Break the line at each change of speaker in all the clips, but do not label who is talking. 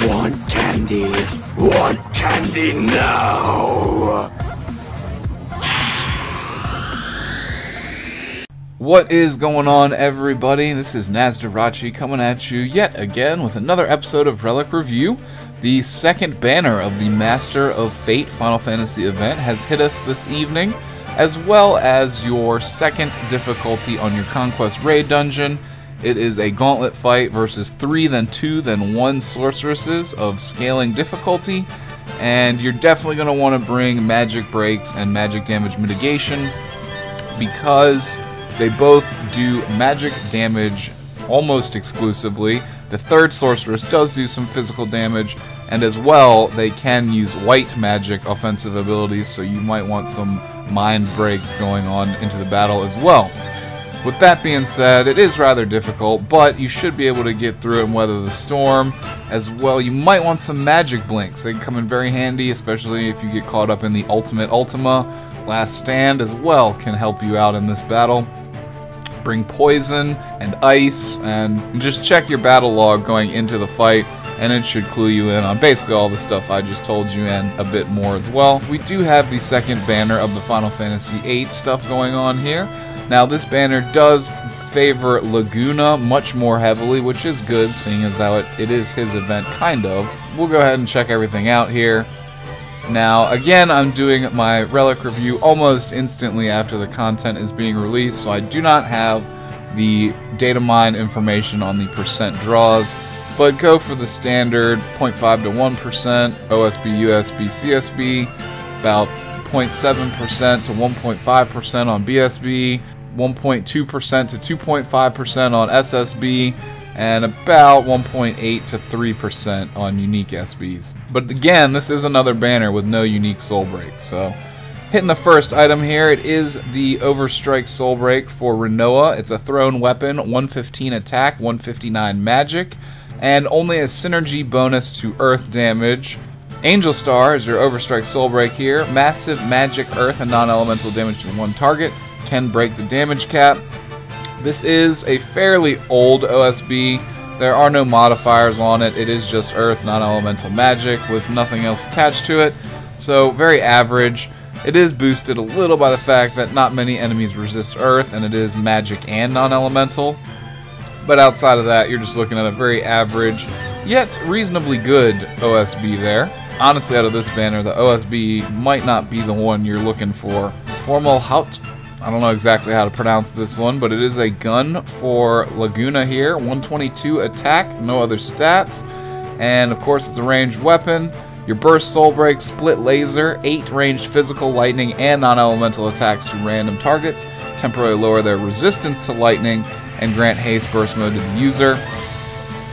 Want candy? Want candy now?
What is going on, everybody? This is Nazdarachi coming at you yet again with another episode of Relic Review. The second banner of the Master of Fate Final Fantasy event has hit us this evening, as well as your second difficulty on your Conquest Raid dungeon. It is a gauntlet fight versus 3, then 2, then 1 sorceresses of scaling difficulty, and you're definitely going to want to bring magic breaks and magic damage mitigation because they both do magic damage almost exclusively. The third sorceress does do some physical damage, and as well, they can use white magic offensive abilities, so you might want some mind breaks going on into the battle as well. With that being said, it is rather difficult, but you should be able to get through it and weather the storm. As well, you might want some magic blinks. They can come in very handy, especially if you get caught up in the Ultima. Last Stand as well can help you out in this battle. Bring poison and ice, and just check your battle log going into the fight, and it should clue you in on basically all the stuff I just told you and a bit more as well. We do have the second banner of the Final Fantasy VIII stuff going on here. Now this banner does favor Laguna much more heavily, which is good, seeing as how it is his event, kind of. We'll go ahead and check everything out here. Now, again, I'm doing my Relic review almost instantly after the content is being released, so I do not have the data mine information on the percent draws, but go for the standard 0.5 to 1%, OSB, USB, CSB, about 0.7% to 1.5% on BSB, 1.2% to 2.5% on SSB, and about 1.8 to 3% on unique SBs. But again, this is another banner with no unique soul breaks. So, hitting the first item here, it is the Overstrike Soul Break for Rinoa. It's a thrown weapon, 115 attack, 159 magic, and only a synergy bonus to earth damage. Angel Star is your Overstrike Soul Break here. Massive magic, earth, and non-elemental damage to one target. Can break the damage cap. This is a fairly old OSB. There are no modifiers on it. It is just earth, non-elemental magic with nothing else attached to it. So very average. It is boosted a little by the fact that not many enemies resist earth, and it is magic and non-elemental. But outside of that, you're just looking at a very average, yet reasonably good OSB there. Honestly, out of this banner, the OSB might not be the one you're looking for. Formal Haut. I don't know exactly how to pronounce this one, but it is a gun for Laguna here. 122 attack, no other stats. And of course, it's a ranged weapon. Your Burst Soul Break, Split Laser, 8 ranged physical, lightning, and non-elemental attacks to random targets. Temporarily lower their resistance to lightning and grant haste burst mode to the user.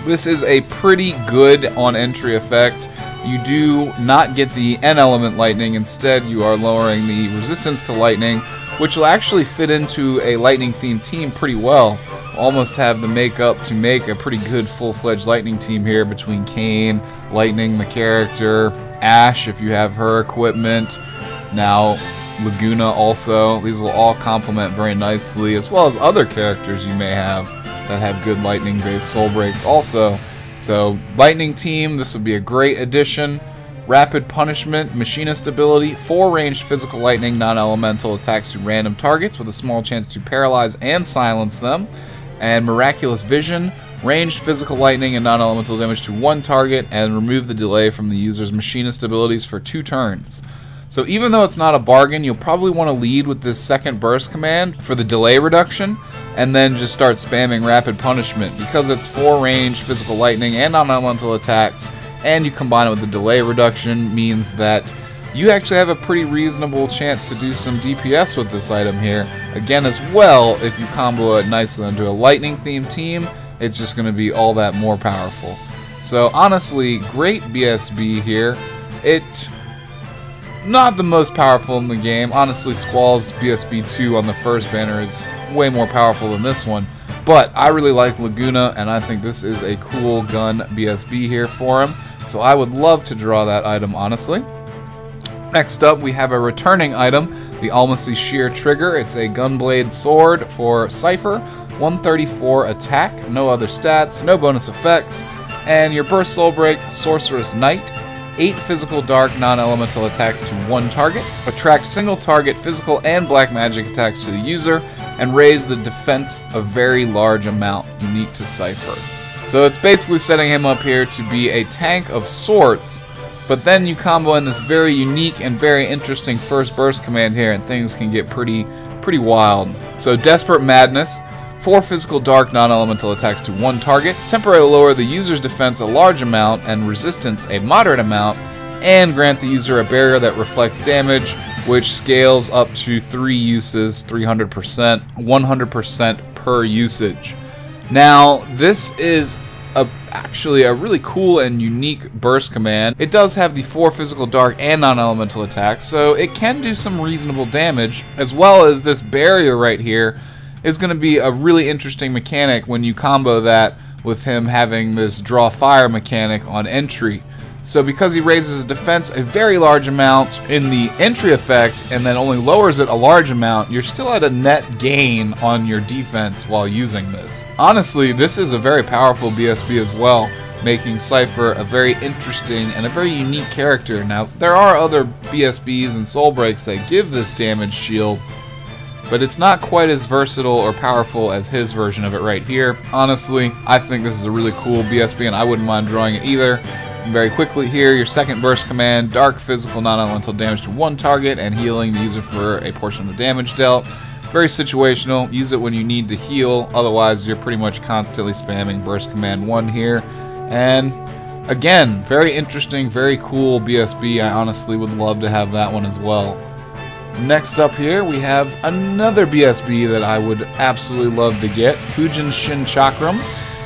This is a pretty good on-entry effect. You do not get the N-element lightning. Instead, you are lowering the resistance to lightning, which will actually fit into a lightning-themed team pretty well. Almost have the makeup to make a pretty good full-fledged lightning team here between Kain, Lightning, the character, Ash if you have her equipment, now Laguna also. These will all complement very nicely, as well as other characters you may have that have good lightning-based soul breaks also. So, lightning team, this would be a great addition. Rapid Punishment, Machinist ability, 4 ranged physical lightning, non-elemental attacks to random targets with a small chance to paralyze and silence them. And Miraculous Vision, ranged physical lightning and non-elemental damage to one target, and remove the delay from the user's Machinist abilities for 2 turns. So even though it's not a bargain, you'll probably want to lead with this second burst command for the delay reduction, and then just start spamming Rapid Punishment, because it's 4 ranged physical lightning and non-elemental attacks, and you combine it with the delay reduction, means that you actually have a pretty reasonable chance to do some DPS with this item here. Again, as well, if you combo it nicely into a lightning themed team, it's just going to be all that more powerful. So honestly, great BSB here. It not the most powerful in the game. Honestly, Squall's BSB 2 on the first banner is way more powerful than this one. But I really like Laguna, and I think this is a cool gun BSB here for him. So I would love to draw that item, honestly. Next up, we have a returning item, the Almasy Shear Trigger. It's a Gunblade Sword for Cypher, 134 attack, no other stats, no bonus effects, And your Burst Soul Break, Sorceress Knight, 8 physical dark non-elemental attacks to one target, attract single target physical and black magic attacks to the user, and raise the defense a very large amount, unique to Cypher. So it's basically setting him up here to be a tank of sorts, but then you combo in this very unique and very interesting first burst command here, and things can get pretty wild. So Desperate Madness, 4 physical dark non-elemental attacks to one target, temporarily lower the user's defense a large amount and resistance a moderate amount, and grant the user a barrier that reflects damage, which scales up to 3 uses, 300%, 100% per usage. Now, this is actually a really cool and unique burst command. It does have the 4 physical dark and non-elemental attacks, so it can do some reasonable damage, as well as this barrier right here is going to be a really interesting mechanic when you combo that with him having this draw fire mechanic on entry. So because he raises his defense a very large amount in the entry effect and then only lowers it a large amount, you're still at a net gain on your defense while using this. Honestly, this is a very powerful BSB as well, making Cypher a very interesting and a very unique character. Now, there are other BSBs and soul breaks that give this damage shield, but it's not quite as versatile or powerful as his version of it right here. Honestly, I think this is a really cool BSB and I wouldn't mind drawing it either. Very quickly here, your second burst command, dark physical non-elemental damage to one target and healing the user for a portion of the damage dealt. Very situational, use it when you need to heal, otherwise you're pretty much constantly spamming burst command 1 here. And again, very interesting, very cool BSB. I honestly would love to have that one as well. Next up here, we have another BSB that I would absolutely love to get, Fujin Shin Chakram.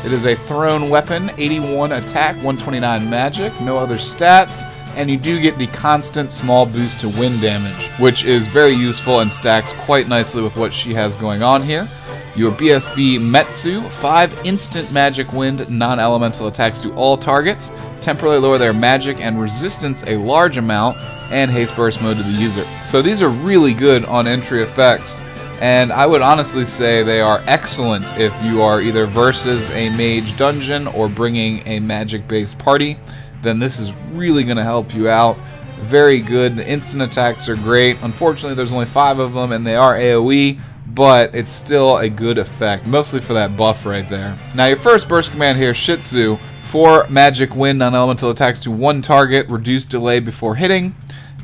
It is a thrown weapon, 81 attack, 129 magic, no other stats, and you do get the constant small boost to wind damage, which is very useful and stacks quite nicely with what she has going on here. Your BSB Metsu, 5 instant magic wind non-elemental attacks to all targets, temporarily lower their magic and resistance a large amount, and haste burst mode to the user. So these are really good on entry effects. And I would honestly say they are excellent if you are either versus a mage dungeon or bringing a magic-based party. Then this is really going to help you out. Very good. The instant attacks are great. Unfortunately, there's only 5 of them, and they are AoE, but it's still a good effect, mostly for that buff right there. Now, your first burst command here, Shitsu, 4 magic wind non-elemental attacks to one target, reduce delay before hitting.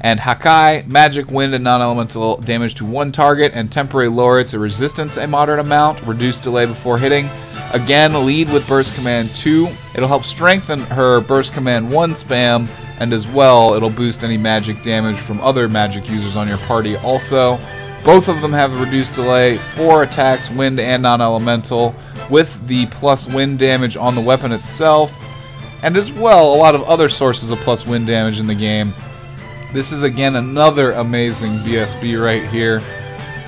And Hakai, magic wind and non-elemental damage to one target and temporarily lower its resistance a moderate amount, reduce delay before hitting. Again, lead with burst command 2. It'll help strengthen her burst command 1 spam, and as well, it'll boost any magic damage from other magic users on your party also. Both of them have a reduced delay, 4 attacks, wind and non-elemental, with the plus wind damage on the weapon itself, and as well, a lot of other sources of plus wind damage in the game. This is again another amazing BSB right here.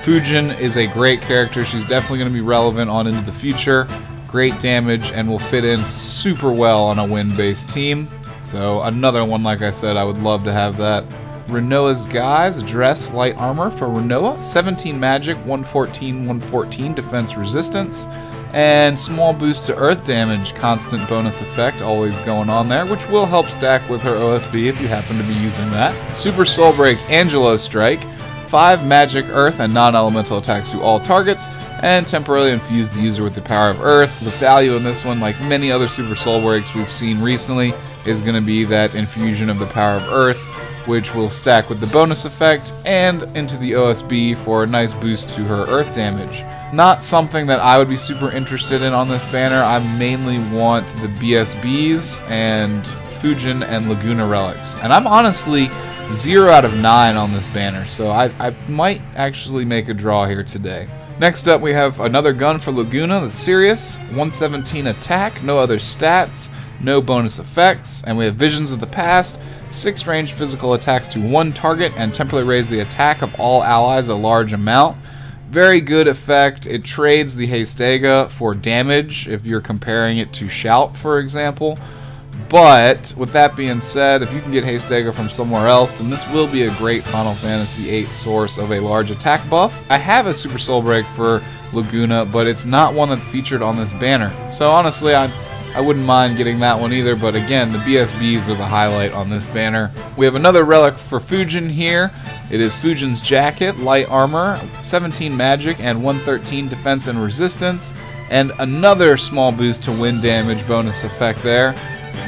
Fujin is a great character. She's definitely going to be relevant on into the future. Great damage and will fit in super well on a wind-based team. So another one, like I said, I would love to have that. Renoa's Guise, dress light armor for Renoa. 17 magic, 114 defense resistance. And small boost to earth damage, constant bonus effect always going on there, which will help stack with her OSB if you happen to be using that. Super Soul Break, Angelo Strike, 5 magic, earth, and non-elemental attacks to all targets, and temporarily infuse the user with the power of earth. The value in this one, like many other Super Soul Breaks we've seen recently, is going to be that infusion of the power of earth, which will stack with the bonus effect and into the OSB for a nice boost to her earth damage. Not something that I would be super interested in on this banner. I mainly want the BSBs and Fujin and Laguna relics. And I'm honestly 0 out of 9 on this banner, so I might actually make a draw here today. Next up, we have another gun for Laguna, the Sirius, 117 attack, no other stats, no bonus effects, and we have Visions of the Past, 6 range physical attacks to one target, and temporarily raise the attack of all allies a large amount. Very good effect. It trades the Hastega for damage if you're comparing it to Shout, for example. But with that being said, if you can get Hastega from somewhere else, then this will be a great Final Fantasy VIII source of a large attack buff. I have a Super Soul Break for Laguna, but it's not one that's featured on this banner. So honestly, I I wouldn't mind getting that one either, but again, the BSBs are the highlight on this banner. We have another relic for Fujin here. It is Fujin's Jacket, light armor, 17 magic, and 113 defense and resistance, and another small boost to wind damage bonus effect there.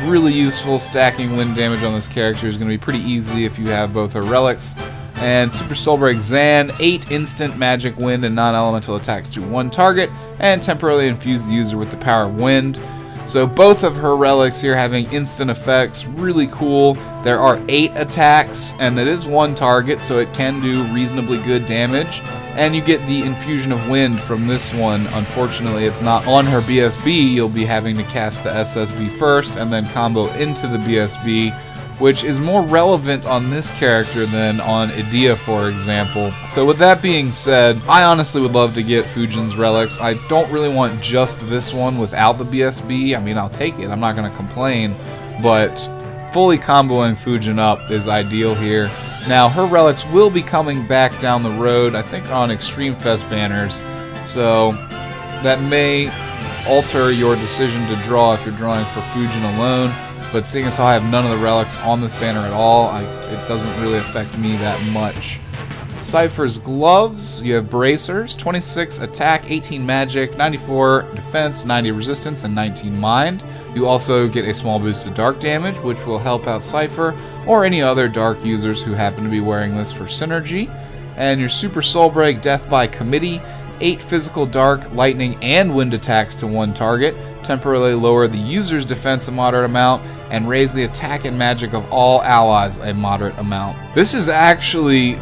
Really useful. Stacking wind damage on this character is going to be pretty easy if you have both her relics. And Super Soul Break Zan, 8 instant magic wind and non-elemental attacks to one target, and temporarily infuse the user with the power of wind. So both of her relics here having instant effects, really cool. There are 8 attacks, and it is one target, so it can do reasonably good damage. And you get the infusion of wind from this one. Unfortunately, it's not on her BSB. You'll be having to cast the SSB first and then combo into the BSB, which is more relevant on this character than on Edea, for example. So with that being said, I honestly would love to get Fujin's relics. I don't really want just this one without the BSB. I mean, I'll take it. I'm not going to complain. But fully comboing Fujin up is ideal here. Now, her relics will be coming back down the road, I think on Extreme Fest banners. So that may alter your decision to draw if you're drawing for Fujin alone. But seeing as how I have none of the relics on this banner at all, it doesn't really affect me that much. Cypher's gloves, you have bracers, 26 attack, 18 magic, 94 defense, 90 resistance, and 19 mind. You also get a small boost to dark damage, which will help out Cypher or any other dark users who happen to be wearing this for synergy. And your Super Soul Break, Death by Committee, 8 physical, dark, lightning, and wind attacks to one target, temporarily lower the user's defense a moderate amount, and raise the attack and magic of all allies a moderate amount. This is actually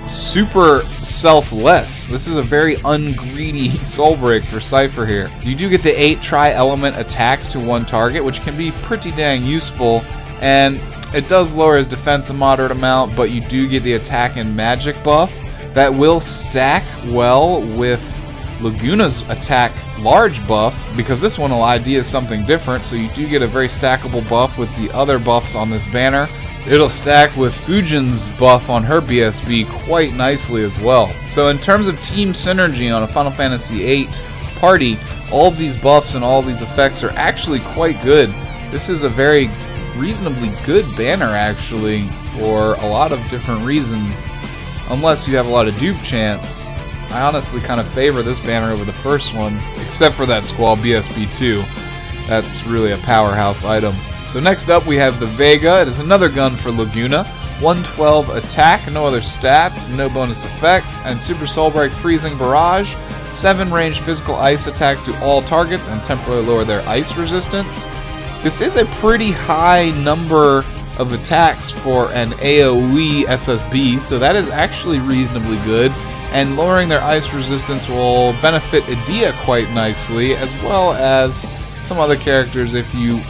super selfless. This is a very ungreedy soul break for Cypher here. You do get the 8 tri-element attacks to one target, which can be pretty dang useful, and it does lower his defense a moderate amount, but you do get the attack and magic buff that will stack well with Laguna's attack large buff, because this one will ID something different, so you do get a very stackable buff with the other buffs on this banner. It'll stack with Fujin's buff on her BSB quite nicely as well. So in terms of team synergy on a Final Fantasy VIII party, all of these buffs and all of these effects are actually quite good. This is a very reasonably good banner actually for a lot of different reasons. Unless you have a lot of dupe chance, I honestly kind of favor this banner over the first one, except for that Squall BSB2. That's really a powerhouse item. So next up we have the Vega. It is another gun for Laguna. 112 attack, no other stats, no bonus effects, and Super Soul Break Freezing Barrage. 7 ranged physical ice attacks to all targets and temporarily lower their ice resistance. This is a pretty high number of attacks for an AoE SSB, so that is actually reasonably good. And lowering their ice resistance will benefit Edea quite nicely, as well as some other characters if you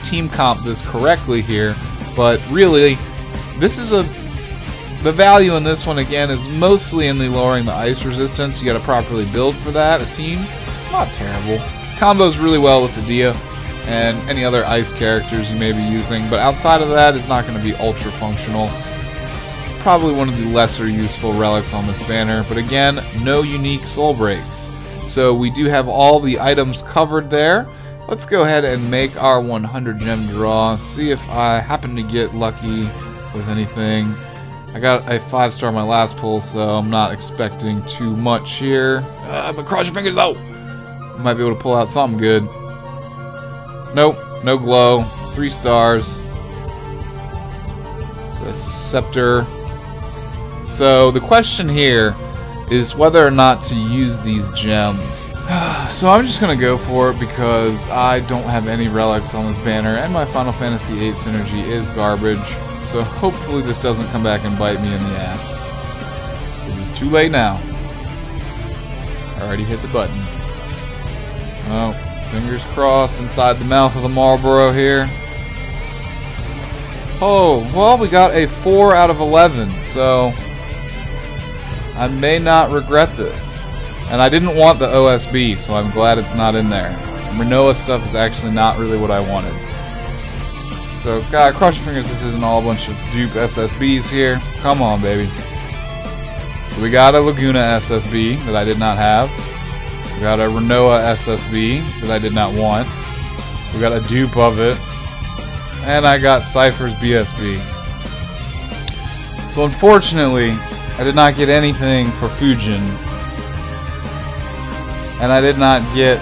team comp this correctly here. But really, this is the value in this one again is mostly in the lowering the ice resistance. You got to properly build for that, a team. It's not terrible. Combos really well with Edea and any other ice characters you may be using, but outside of that, it's not going to be ultra functional. Probably one of the lesser useful relics on this banner, but again, no unique soul breaks. So we do have all the items covered there. Let's go ahead and make our 100 gem draw, see if I happen to get lucky with anything. I got a 5-star my last pull, so I'm not expecting too much here. But cross your fingers though! Might be able to pull out something good. Nope, no glow. 3 stars. It's a scepter. So the question here is whether or not to use these gems. So I'm just gonna go for it because I don't have any relics on this banner and my Final Fantasy VIII synergy is garbage. So hopefully this doesn't come back and bite me in the ass. This is too late now. I already hit the button. Oh, fingers crossed inside the mouth of the Marlboro here. Oh, well, we got a 4 out of 11, so I may not regret this. And I didn't want the OSB, so I'm glad it's not in there. Rinoa stuff is actually not really what I wanted. So, God, cross your fingers this isn't all a bunch of dupe SSBs here. Come on, baby. So we got a Laguna SSB that I did not have. We got a Rinoa SSB that I did not want. We got a dupe of it. And I got Cypher's BSB. So unfortunately, I did not get anything for Fujin. And I did not get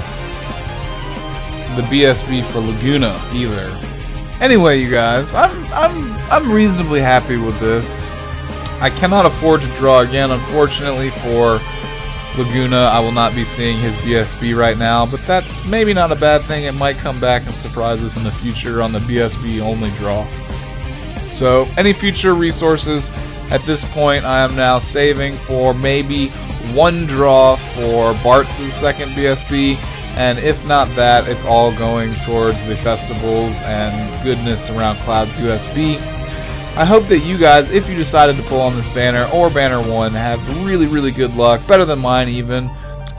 the BSB for Laguna either. Anyway, you guys, I'm reasonably happy with this. I cannot afford to draw again, unfortunately, for Laguna. I will not be seeing his BSB right now, but that's maybe not a bad thing. It might come back and surprise us in the future on the BSB only draw. So any future resources at this point, I am now saving for maybe one draw for Bart's second BSB, and if not that, it's all going towards the festivals and goodness around Cloud's USB. I hope that you guys, if you decided to pull on this banner or banner 1, have really, really good luck, better than mine even.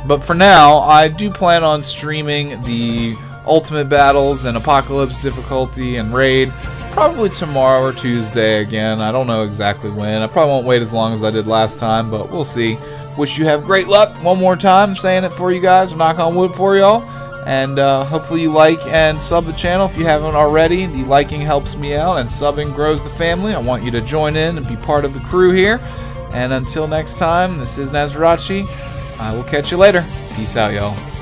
But for now, I do plan on streaming the Ultimate Battles and Apocalypse difficulty and Raid probably tomorrow or Tuesday again. I don't know exactly when. I probably won't wait as long as I did last time, but we'll see. Wish you have great luck one more time, saying it for you guys, knock on wood for y'all. And hopefully you like and sub the channel if you haven't already. The liking helps me out and subbing grows the family. I want you to join in and be part of the crew here. And until next time, this is Nazarachi. I will catch you later. Peace out, y'all.